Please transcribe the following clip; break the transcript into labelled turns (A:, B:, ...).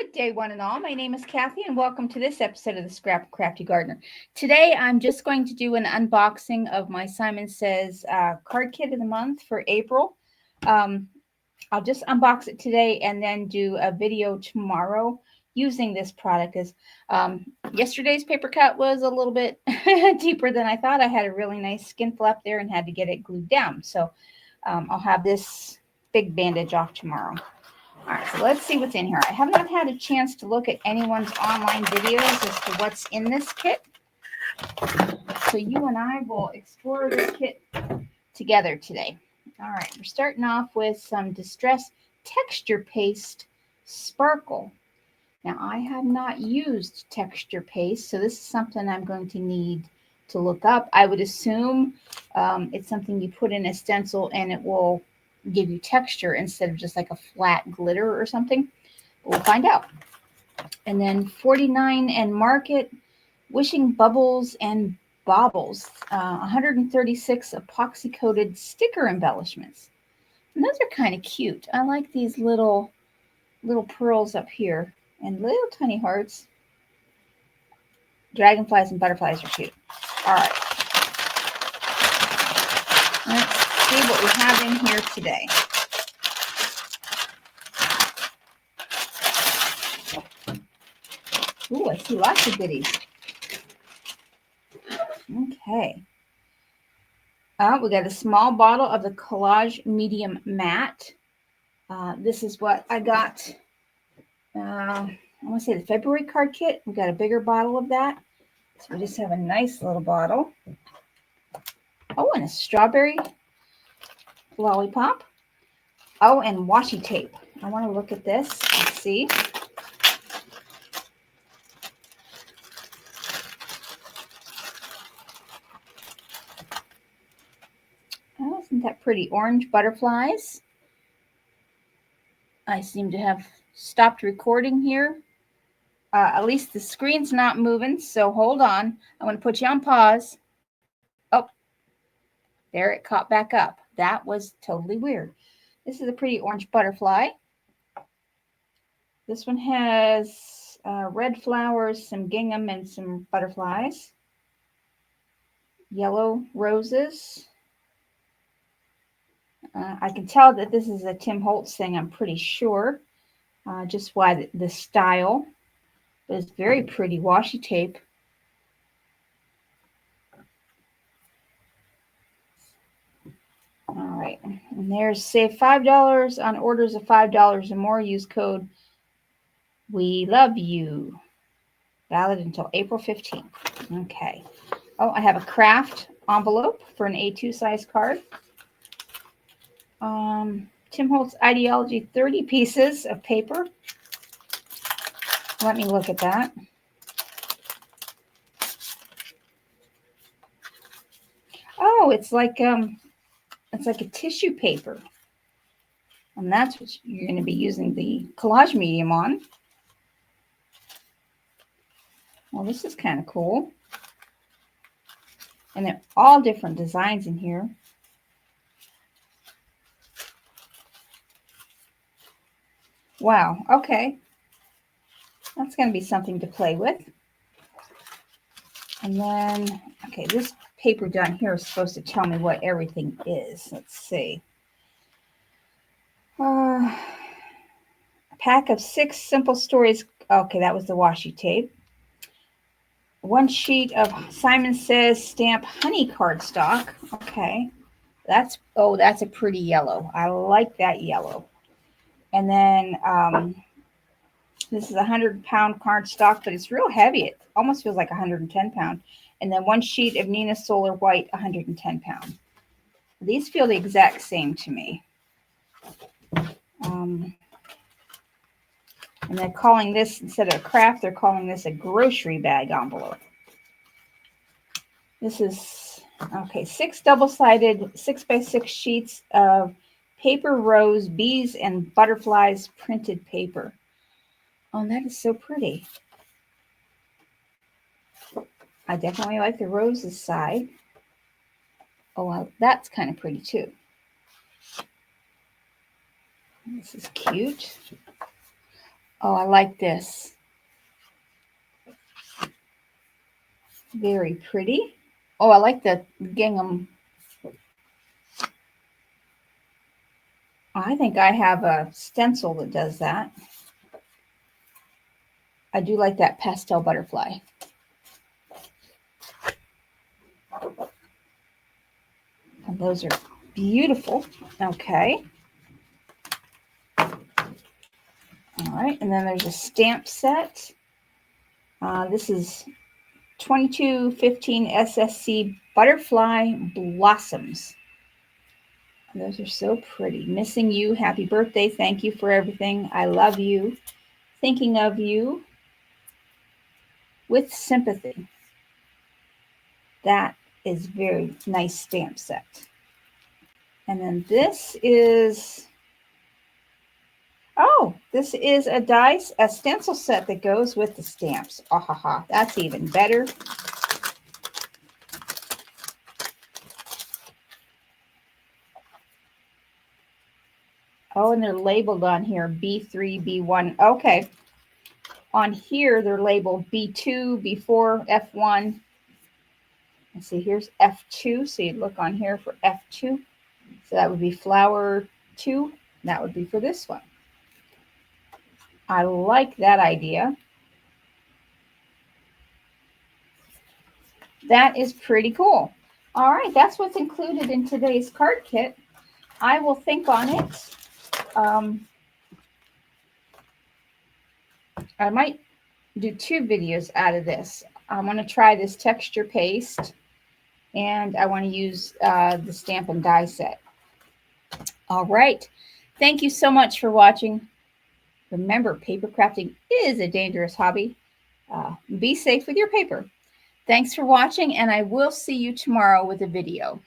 A: Good day, one and all. My name is Kathy, and welcome to this episode of the Scrap Crafty Gardener. Today, I'm just going to do an unboxing of my Simon Says card kit of the month for April. I'll just unbox it today and then do a video tomorrow using this product. As yesterday's paper cut was a little bit deeper than I thought. I had a really nice skin flap there and had to get it glued down. So I'll have this big bandage off tomorrow. All right, so let's see what's in here. I have not had a chance to look at anyone's online videos as to what's in this kit. So you and I will explore this kit together today. All right, we're starting off with some Distress Texture Paste Sparkle. Now, I have not used texture paste, so this is something I'm going to need to look up. I would assume it's something you put in a stencil and it will give you texture instead of just like a flat glitter or something. But we'll find out. And then 49 and Market Wishing Bubbles and Baubles, 136 epoxy coated sticker embellishments. And those are kind of cute. I like these little pearls up here and little tiny hearts. Dragonflies and butterflies are cute. All right. Let's see what we have in here today. Ooh, I see lots of goodies. Okay. We got a small bottle of the Collage Medium Matte. This is what I got. I want to say the February card kit. We got a bigger bottle of that. So we just have a nice little bottle. Oh, and a strawberry lollipop. Oh, and washi tape. I want to look at this and see. Oh, isn't that pretty? Orange butterflies. I seem to have stopped recording here. At least the screen's not moving, so hold on. I'm going to put you on pause. Oh, there it caught back up. That was totally weird. This is a pretty orange butterfly. This one has red flowers, some gingham, and some butterflies. Yellow roses. I can tell that this is a Tim Holtz thing, I'm pretty sure. Just by the style. But it's very pretty washi tape. All right, and there's save $5 on orders of $5 or more. Use code We Love You. Valid until April 15th. Okay. Oh, I have a craft envelope for an A2 size card. Tim Holtz Ideology 30 pieces of paper. Let me look at that. Oh, it's like a tissue paper. And that's what you're going to be using the collage medium on. Well, this is kind of cool. And they're all different designs in here. Wow, okay. That's going to be something to play with. And then, okay, this paper down here is supposed to tell me what everything is. Let's see. A pack of 6 simple stories. Okay, that was the washi tape. 1 sheet of Simon Says stamp honey cardstock. Okay, that's a pretty yellow. I like that yellow. And then this is a 100-pound cardstock, but it's real heavy. It almost feels like 110 pound. And then 1 sheet of Nina Solar White, 110 pound. These feel the exact same to me. And they're calling this, instead of a craft, they're calling this a grocery bag envelope. This is, okay, 6 double-sided 6x6 sheets of paper rose, bees, and butterflies printed paper. Oh, that is so pretty. I definitely like the roses side. Oh, well, that's kind of pretty too. This is cute. Oh, I like this. Very pretty. Oh, I like the gingham. I think I have a stencil that does that. I do like that pastel butterfly. And those are beautiful. Okay. All right, and then there's a stamp set. This is 2215 SSC Butterfly Blossoms. Those are so pretty. Missing you. Happy birthday. Thank you for everything. I love you. Thinking of you with sympathy. That is very nice stamp set. And then this is, oh, this is a stencil set that goes with the stamps. Ah ha ha, that's even better. Oh, and they're labeled on here, B3, B1. Okay. On here, they're labeled B2, B4, F1. Let's see, here's F2. So you'd look on here for F2. So that would be flower 2. That would be for this one. I like that idea. That is pretty cool. All right, that's what's included in today's card kit. I will think on it. I might do 2 videos out of this. I want to try this texture paste, and I want to use the stamp and die set. All right. Thank you so much for watching. Remember, paper crafting is a dangerous hobby. Be safe with your paper. Thanks for watching, and I will see you tomorrow with a video.